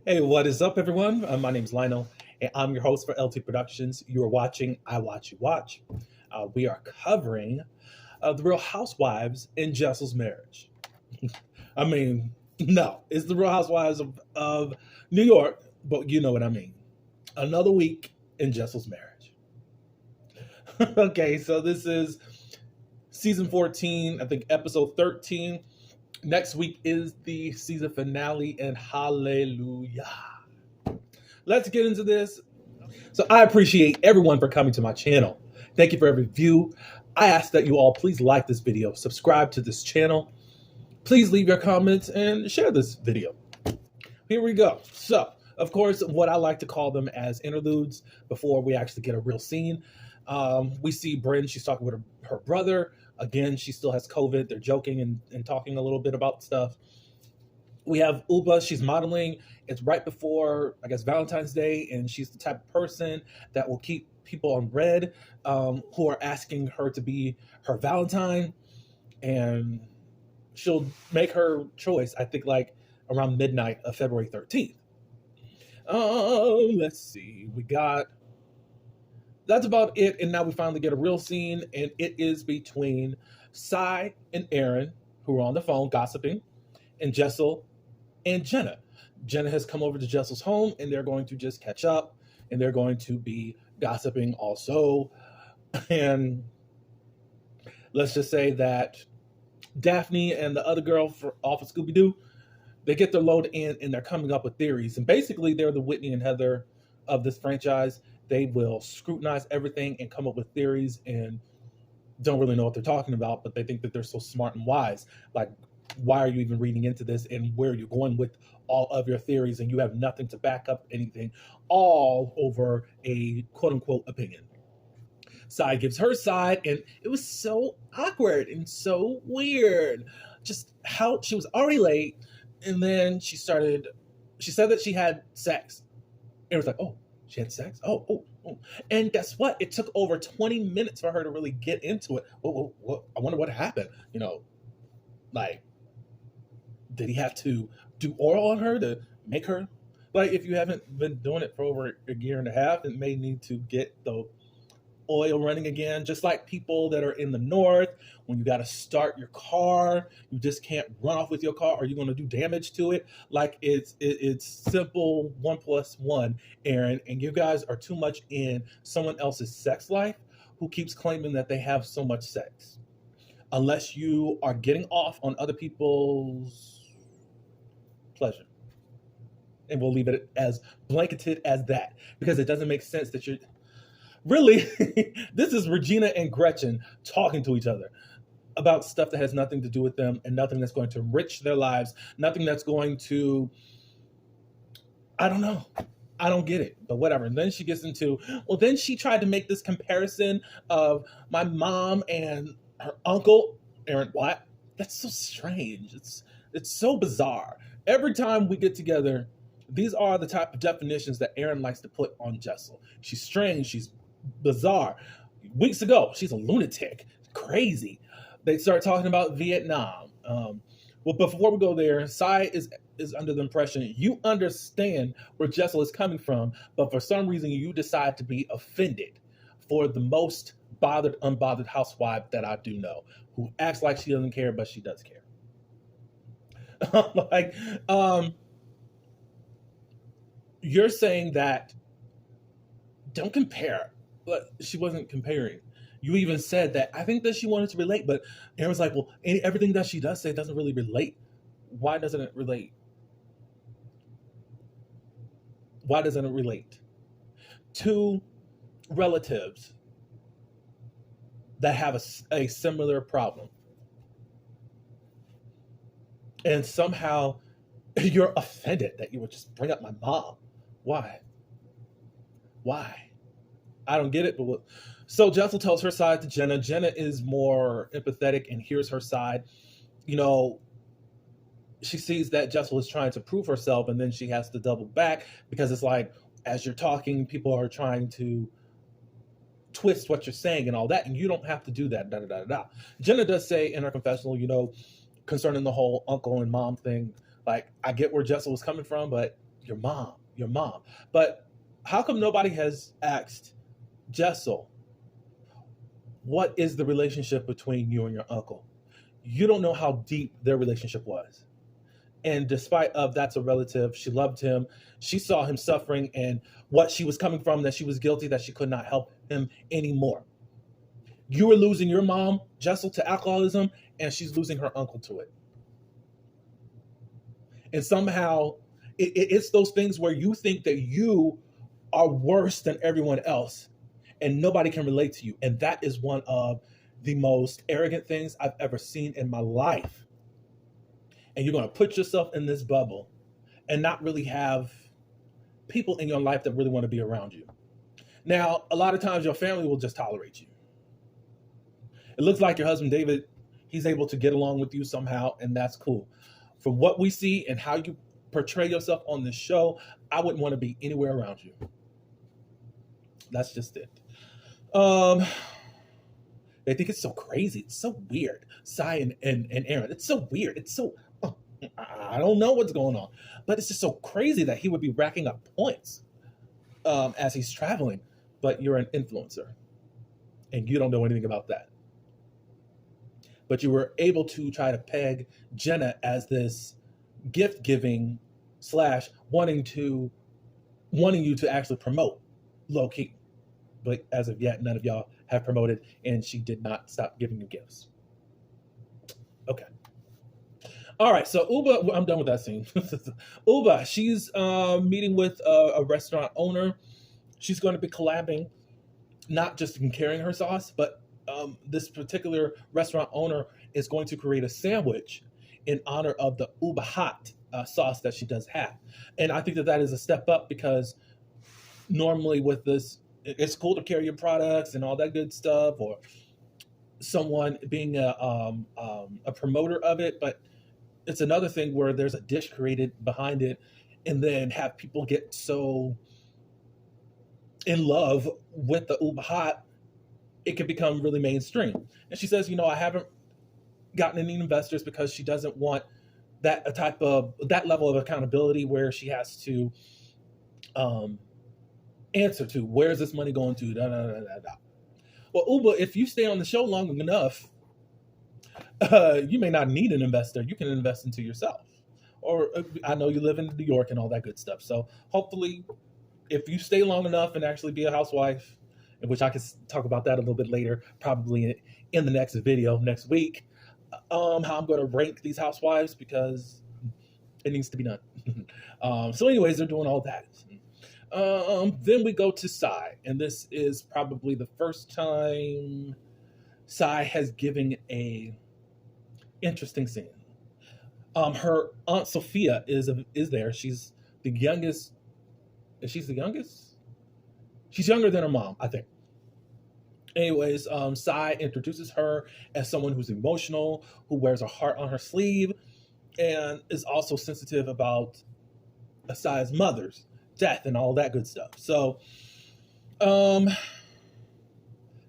Hey, what is up, everyone? My name's Lionel, and I'm your host for LT Productions. You are watching I Watch You Watch. We are covering the Real Housewives in Jessel's marriage. I mean, no, it's the Real Housewives of New York, but you know what I mean. Another week in Jessel's marriage. Okay, so this is season 14, I think episode 13. Next week is the season finale, and hallelujah. Let's get into this. So I appreciate everyone for coming to my channel. Thank you for every view. I ask that you all please like this video, subscribe to this channel. Please leave your comments and share this video. Here we go. So, of course, what I like to call them as interludes before we actually get a real scene. We see Bryn, she's talking with her brother. Again, she still has COVID. They're joking and talking a little bit about stuff. We have Uba, she's modeling. It's right before, I guess, Valentine's Day, and she's the type of person that will keep people on red who are asking her to be her Valentine, and she'll make her choice, I think, like around midnight of February 13th. Let's see. That's about it, and now we finally get a real scene, and it is between Sai and Aaron, who are on the phone gossiping, and Jessel and Jenna. Jenna has come over to Jessel's home, and they're going to just catch up, and they're going to be gossiping also. And let's just say that Daphne and the other girl off of Scooby-Doo, they get their load in, and they're coming up with theories. And basically, they're the Whitney and Heather of this franchise. They will scrutinize everything and come up with theories and don't really know what they're talking about, but they think that they're so smart and wise. Like, why are you even reading into this, and where are you going with all of your theories, and you have nothing to back up anything, all over a quote-unquote opinion. Sai gives her side, and it was so awkward and so weird. Just how she was already late, and then she said that she had sex. And it was like, oh, she had sex? Oh. And guess what? It took over 20 minutes for her to really get into it. I wonder what happened. Like, did he have to do oral on her to make her? Like, if you haven't been doing it for over a year and a half, it may need to get the oil running again. Just like people that are in the north, when you got to start your car, you just can't run off with your car, or you're going to do damage to it. Like, it's simple 1+1, Aaron, and you guys are too much in someone else's sex life who keeps claiming that they have so much sex. Unless you are getting off on other people's pleasure. And we'll leave it as blanketed as that, because it doesn't make sense that you're really, this is Regina and Gretchen talking to each other about stuff that has nothing to do with them, and nothing that's going to enrich their lives, nothing that's going to, I don't know. I don't get it, but whatever. And then she gets into, well, then she tried to make this comparison of my mom and her uncle. Aaron, what? That's so strange. It's so bizarre. Every time we get together, these are the type of definitions that Aaron likes to put on Jessel. She's strange. She's bizarre. Weeks ago, she's a lunatic, crazy. They start talking about Vietnam. Well, before we go there, Sai is under the impression you understand where Jessel is coming from, but for some reason you decide to be offended for the most bothered, unbothered housewife that I do know, who acts like she doesn't care, but she does care. Like, you're saying that don't compare, but she wasn't comparing. You even said that I think that she wanted to relate, but Aaron's like, well, everything that she does say doesn't really relate. Why doesn't it relate? Why doesn't it relate? Two relatives that have a similar problem. And somehow you're offended that you would just bring up my mom. Why? I don't get it. But so Jessel tells her side to Jenna. Jenna is more empathetic and hears her side. She sees that Jessel is trying to prove herself, and then she has to double back, because it's like, as you're talking, people are trying to twist what you're saying and all that, and you don't have to do that. Jenna does say in her confessional, concerning the whole uncle and mom thing, like, I get where Jessel was coming from, but Your mom, your mom. But how come nobody has asked Jessel, what is the relationship between you and your uncle? You don't know how deep their relationship was. And despite of that's a relative, she loved him. She saw him suffering and what she was coming from, that she was guilty, that she could not help him anymore. You were losing your mom, Jessel, to alcoholism, and she's losing her uncle to it. And somehow it's those things where you think that you are worse than everyone else and nobody can relate to you. And that is one of the most arrogant things I've ever seen in my life. And you're going to put yourself in this bubble and not really have people in your life that really want to be around you. Now, a lot of times your family will just tolerate you. It looks like your husband, David, he's able to get along with you somehow, and that's cool. From what we see and how you portray yourself on this show, I wouldn't want to be anywhere around you. That's just it. They think it's so crazy. It's so weird. Sai and Aaron, it's so weird. It's so, I don't know what's going on. But it's just so crazy that he would be racking up points as he's traveling. But you're an influencer. And you don't know anything about that. But you were able to try to peg Jenna as this gift giving / wanting you to actually promote low key. But as of yet, none of y'all have promoted, and she did not stop giving you gifts. Okay. All right, so Uba, I'm done with that scene. Uba, she's meeting with a restaurant owner. She's going to be collabing, not just in carrying her sauce, but this particular restaurant owner is going to create a sandwich in honor of the Uba Hot sauce that she does have. And I think that that is a step up, because normally with this, it's cool to carry your products and all that good stuff, or someone being a promoter of it, but it's another thing where there's a dish created behind it, and then have people get so in love with the Uba Hot, it can become really mainstream. And she says, I haven't gotten any investors because she doesn't want that level of accountability where she has to answer to, where's this money going to? Da, da, da, da, da. Well, Uba, if you stay on the show long enough, you may not need an investor. You can invest into yourself. Or I know you live in New York and all that good stuff. So hopefully, if you stay long enough and actually be a housewife, which I can talk about that a little bit later, probably in the next video next week, how I'm going to rank these housewives, because it needs to be done. So anyways, they're doing all that. Then we go to Sai, and this is probably the first time Sai has given a interesting scene. Her aunt Sophia is there. She's the youngest. Is she the youngest? She's younger than her mom, I think. Anyways, Sai introduces her as someone who's emotional, who wears a heart on her sleeve, and is also sensitive about Sai's mother's death and all that good stuff. So,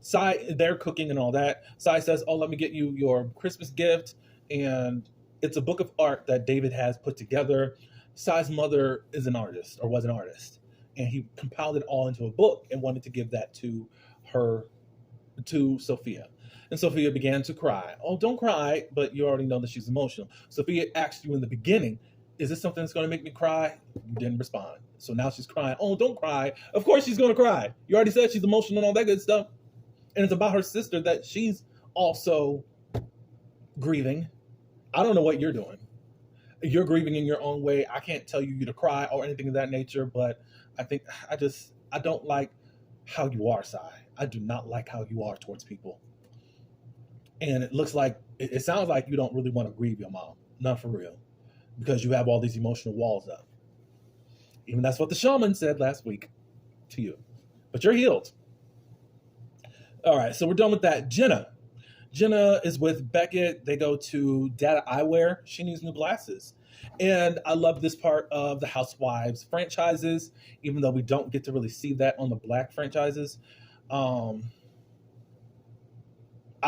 Sai, they're cooking and all that. Sai says, let me get you your Christmas gift. And it's a book of art that David has put together. Sai's mother is an artist, or was an artist. And he compiled it all into a book and wanted to give that to Sophia. And Sophia began to cry. Oh, don't cry, but you already know that she's emotional. Sophia asked you in the beginning, is this something that's going to make me cry? You didn't respond. So now she's crying. Oh, don't cry. Of course she's going to cry. You already said she's emotional and all that good stuff. And it's about her sister that she's also grieving. I don't know what you're doing. You're grieving in your own way. I can't tell you to cry or anything of that nature, but I don't like how you are, Sai. I do not like how you are towards people. And it sounds like you don't really want to grieve your mom. Not for real. Because you have all these emotional walls up. Even that's what the shaman said last week to you. But you're healed. All right, so we're done with that. Jenna is with Beckett. They go to Data Eyewear. She needs new glasses. And I love this part of the Housewives franchises, even though we don't get to really see that on the Black franchises. I'd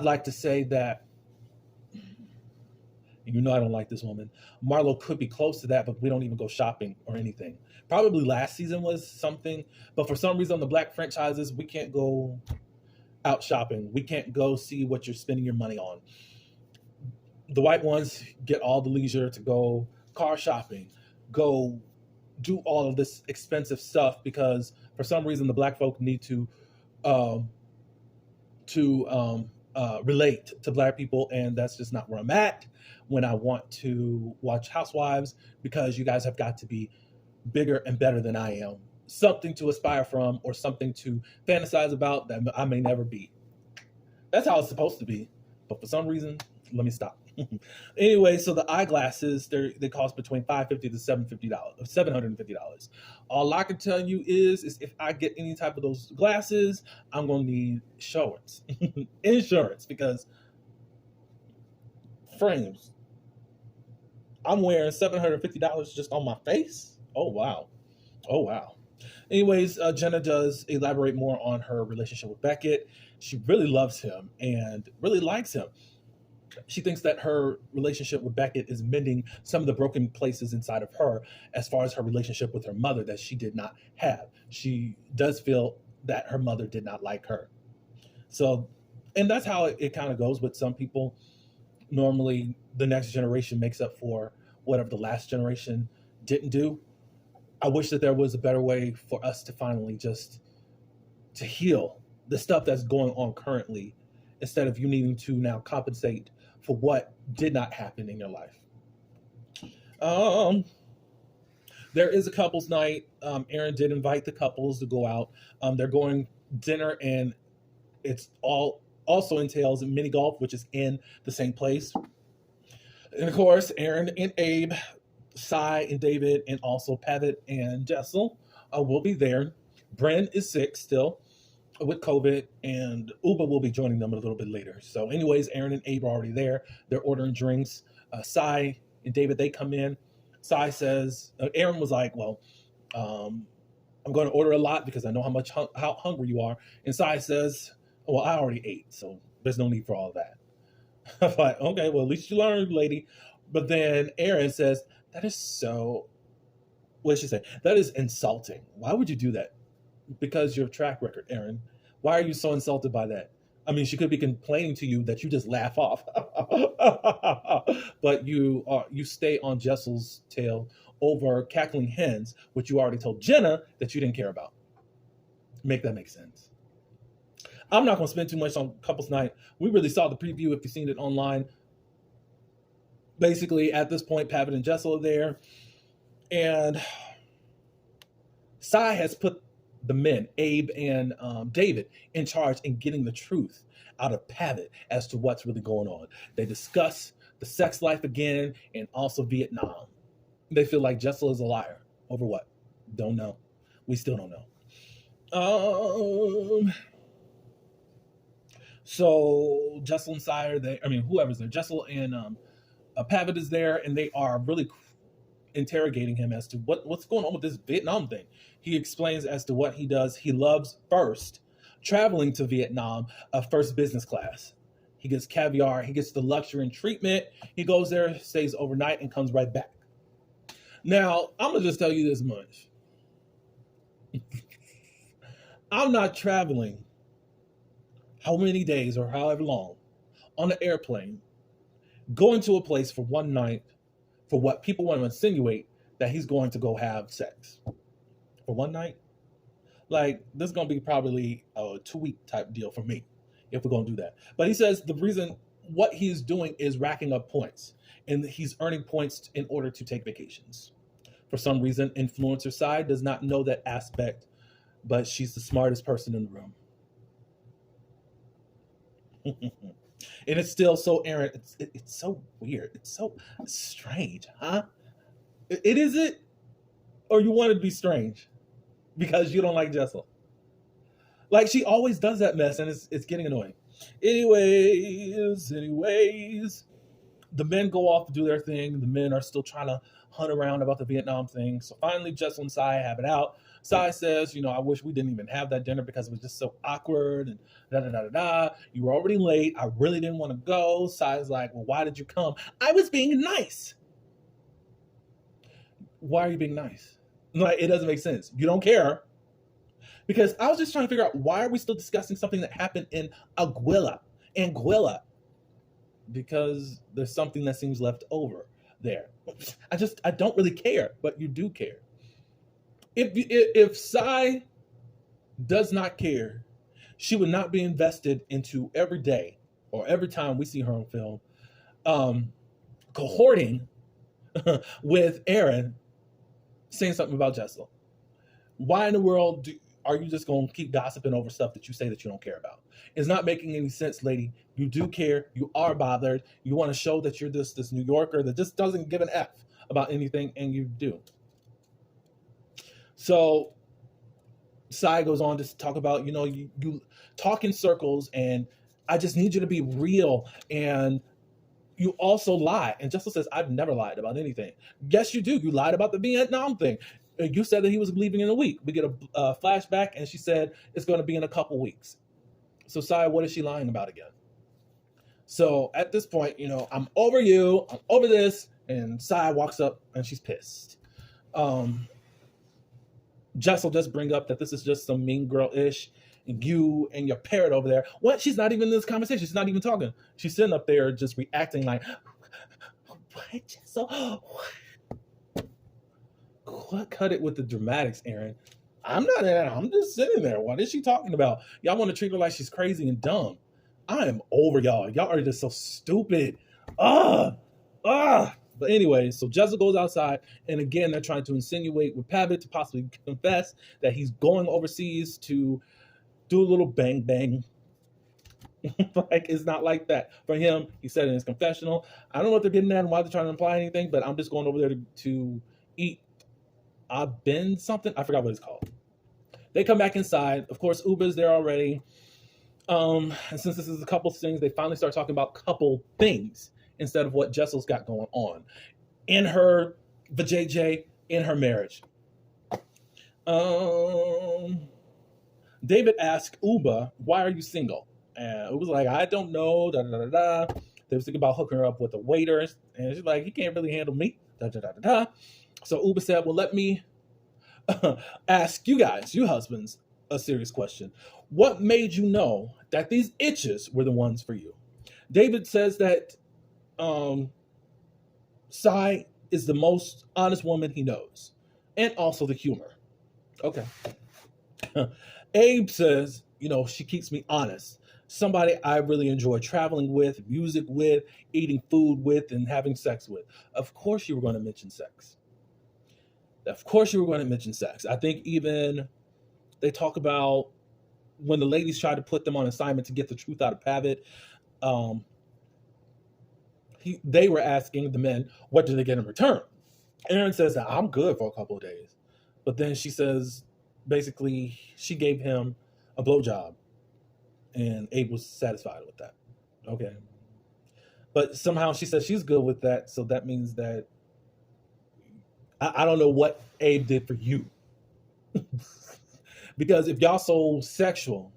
like to say that And you know I don't like this woman. Marlo could be close to that, but we don't even go shopping or anything. Probably last season was something, but for some reason on the black franchises, we can't go out shopping. We can't go see what you're spending your money on. The white ones get all the leisure to go car shopping, go do all of this expensive stuff because for some reason the black folk need um, to relate to black people, and that's just not where I'm at when I want to watch Housewives because you guys have got to be bigger and better than I am. Something to aspire from or something to fantasize about that I may never be. That's how it's supposed to be. But for some reason, let me stop. Anyway, so the eyeglasses, they cost between $550 to $750. All I can tell you is if I get any type of those glasses, I'm going to need insurance. Insurance, because frames. I'm wearing $750 just on my face? Oh, wow. Oh, wow. Anyways, Jenna does elaborate more on her relationship with Beckett. She really loves him and really likes him. She thinks that her relationship with Beckett is mending some of the broken places inside of her as far as her relationship with her mother that she did not have. She does feel that her mother did not like her. So, and that's how it kind of goes with some people. Normally, the next generation makes up for whatever the last generation didn't do. I wish that there was a better way for us to finally just to heal the stuff that's going on currently instead of you needing to now compensate for what did not happen in your life. There is a couples night. Aaron did invite the couples to go out. They're going dinner, and it's all also entails mini golf, which is in the same place. And of course, Aaron and Abe, Cy and David, and also Pavitt and Jessel will be there. Bren is sick still with COVID, and Uba will be joining them a little bit later. So anyways, Aaron and Abe are already there. They're ordering drinks. Cy and David, they come in. Cy says, Aaron was like, well, I'm going to order a lot because I know how hungry you are. And Cy says, well, I already ate, so there's no need for all that. I'm like, okay, well, at least you learned, lady. But then Aaron says, that is so, what did she say? That is insulting. Why would you do that? Because your track record, Aaron. Why are you so insulted by that? I mean, she could be complaining to you that you just laugh off. But you stay on Jessel's tail over cackling hens, which you already told Jenna that you didn't care about. Make that make sense. I'm not going to spend too much on couples night. We really saw the preview if you've seen it online. Basically, at this point, Pavitt and Jessel are there. And Cy has put the men, Abe and David, in charge in getting the truth out of Pavitt as to what's really going on. They discuss the sex life again and also Vietnam. They feel like Jessel is a liar. Over what? Don't know. We still don't know. So Jessel and Cy are there. I mean, whoever's there. Jessel and Pavitt is there, and they are really interrogating him as to what's going on with this Vietnam thing. He explains as to what he does. He loves first traveling to Vietnam, first business class. He gets caviar. He gets the luxury and treatment. He goes there, stays overnight, and comes right back. Now, I'm going to just tell you this much. I'm not traveling how many days or however long on an airplane, going to a place for one night for what people want to insinuate that he's going to go have sex. For one night? Like, this is going to be probably a 2-week type deal for me if we're going to do that. But he says the reason what he's doing is racking up points, and he's earning points in order to take vacations. For some reason, influencer side does not know that aspect, but she's the smartest person in the room. And it's still so Aaron. It's so weird. It's so strange, huh? It is it, or you want it to be strange because you don't like Jessel. Like, she always does that mess, and it's getting annoying. Anyways, the men go off to do their thing. The men are still trying to hunt around about the Vietnam thing. So finally, Jessel and Sai have it out. Sai says, I wish we didn't even have that dinner because it was just so awkward and da da da da da. You were already late. I really didn't want to go. Sai's like, well, why did you come? I was being nice. Why are you being nice? Like, it doesn't make sense. You don't care. Because I was just trying to figure out, why are we still discussing something that happened in Anguilla? Because there's something that seems left over there. I don't really care, but you do care. If Sai does not care, she would not be invested into every day or every time we see her on film, cohorting with Aaron, saying something about Jessel. Why in the world are you just going to keep gossiping over stuff that you say that you don't care about? It's not making any sense, lady. You do care. You are bothered. You want to show that you're this New Yorker that just doesn't give an F about anything, and you do. So Sai goes on to talk about, you talk in circles, and I just need you to be real, and you also lie. And Jessel says, I've never lied about anything. Yes, you do. You lied about the Vietnam thing. You said that he was leaving in a week. We get a flashback, and she said it's going to be in a couple weeks. So Sai, what is she lying about again? So at this point, I'm over you. I'm over this. And Sai walks up, and she's pissed. Jessel just bring up that this is just some mean girl-ish. And you and your parrot over there. What? She's not even in this conversation. She's not even talking. She's sitting up there just reacting like, what, Jessel? What? Cut it with the dramatics, Aaron. I'm not there. I'm just sitting there. What is she talking about? Y'all want to treat her like she's crazy and dumb. I am over y'all. Y'all are just so stupid. But anyway, so Jessel goes outside, and again, they're trying to insinuate with Pavitt to possibly confess that he's going overseas to do a little bang bang. Like, it's not like that for him. He said in his confessional. I don't know what they're getting at and why they're trying to imply anything, but I'm just going over there to eat Ben something. I forgot what it's called. They come back inside. Of course, Uba's there already. And since this is a couple things, they finally start talking about couple things instead of what Jessel's got going on in her vajayjay, in her marriage. David asked Uba, why are you single? And it was like, I don't know, da da da da. They was thinking about hooking her up with the waiters, and she's like, he can't really handle me, da da da da da. So Uba said, well, let me ask you guys, you husbands, a serious question. What made you know that these itches were the ones for you? David says that Sai is the most honest woman he knows, and also the humor. Okay. Abe says, she keeps me honest. Somebody I really enjoy traveling with, music with, eating food with, and having sex with. Of course you were going to mention sex. I think even they talk about when the ladies try to put them on assignment to get the truth out of Pavitt. They were asking the men, what do they get in return? Aaron says that I'm good for a couple of days. But then she says, basically, she gave him a blowjob. And Abe was satisfied with that. Okay. But somehow she says she's good with that. So that means that I don't know what Abe did for you. Because if y'all so sexual,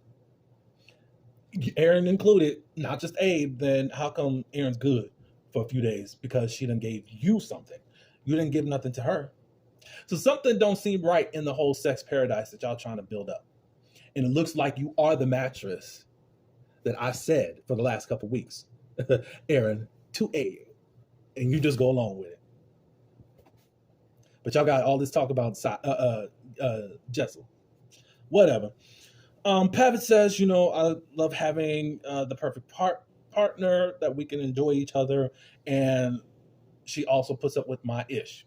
Aaron included, not just Abe, then how come Aaron's good for a few days? Because she done gave you something. You didn't give nothing to her. So something don't seem right in the whole sex paradise that y'all trying to build up. And it looks like you are the mattress that I said for the last couple of weeks, Aaron, to Abe. And you just go along with it. But y'all got all this talk about Jessel. Whatever. Pavitt says, I love having the perfect partner that we can enjoy each other. And she also puts up with my ish.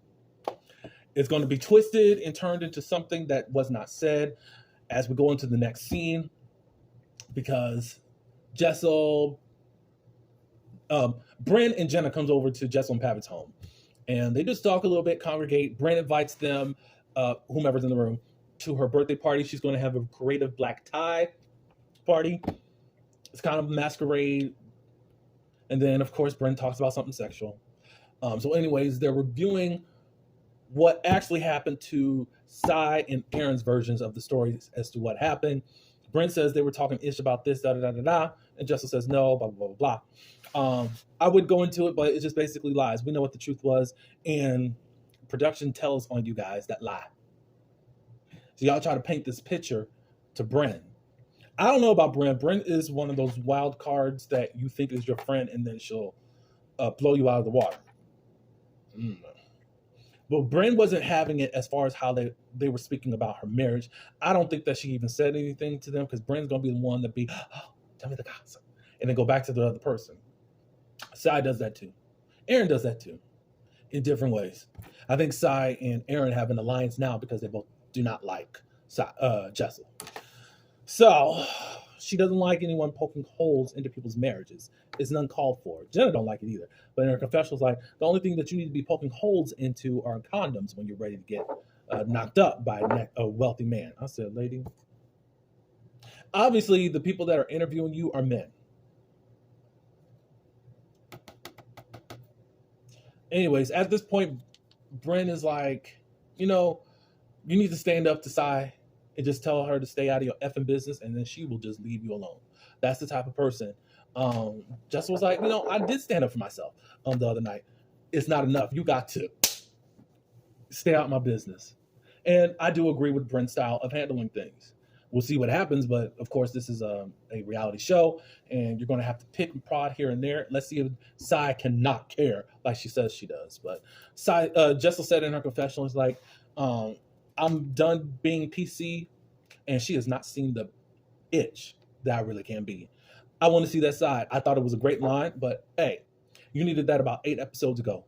It's going to be twisted and turned into something that was not said as we go into the next scene. Because Jessel, Bryn and Jenna comes over to Jessel and Pavitt's home. And they just talk a little bit, congregate. Bryn invites them, whomever's in the room, to her birthday party. She's going to have a creative black tie party. It's kind of a masquerade. And then, of course, Bryn talks about something sexual. So anyways, they're reviewing what actually happened to Sai and Aaron's versions of the stories as to what happened. Brent says they were talking ish about this, da da da da da, and Jessel says no, blah blah blah blah. I would go into it, but it's just basically lies. We know what the truth was, and production tells on you guys that lie. So y'all try to paint this picture to Brent. I don't know about Brent. Brent is one of those wild cards that you think is your friend, and then she'll blow you out of the water. But Brent wasn't having it as far as how they were speaking about her marriage. I don't think that she even said anything to them, because Brent's going to be the one to be, oh, tell me the gossip, and then go back to the other person. Sai does that too. Aaron does that too, in different ways. I think Sai and Aaron have an alliance now because they both do not like Jessel. So she doesn't like anyone poking holes into people's marriages. It's uncalled for. Jenna don't like it either. But in her confessional's like, the only thing that you need to be poking holes into are condoms when you're ready to get knocked up by a wealthy man. I said, lady. Obviously, the people that are interviewing you are men. Anyways, at this point, Brent is like, you need to stand up to Sai and just tell her to stay out of your effing business, and then she will just leave you alone. That's the type of person. Jessel was like, I did stand up for myself the other night. It's not enough. You got to stay out of my business. And I do agree with Brent's style of handling things. We'll see what happens, but of course this is a reality show, and you're going to have to pick and prod here and there. Let's see if Sai cannot care like she says she does. But Jessel said in her confessional, is like, I'm done being PC, and she has not seen the itch that I really can be. I want to see that side. I thought it was a great line, but hey, you needed that about 8 episodes ago,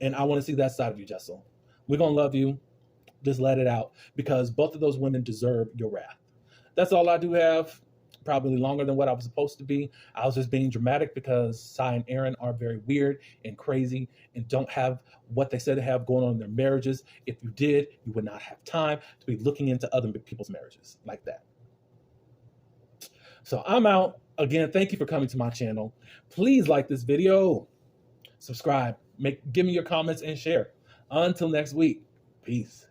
and I want to see that side of you, Jessel. We're going to love you. Just let it out, because both of those women deserve your wrath. That's all I do have. Probably longer than what I was supposed to be. I was just being dramatic because Sai and Aaron are very weird and crazy and don't have what they said they have going on in their marriages. If you did, you would not have time to be looking into other people's marriages like that. So I'm out. Again, thank you for coming to my channel. Please like this video, subscribe, give me your comments, and share. Until next week, peace.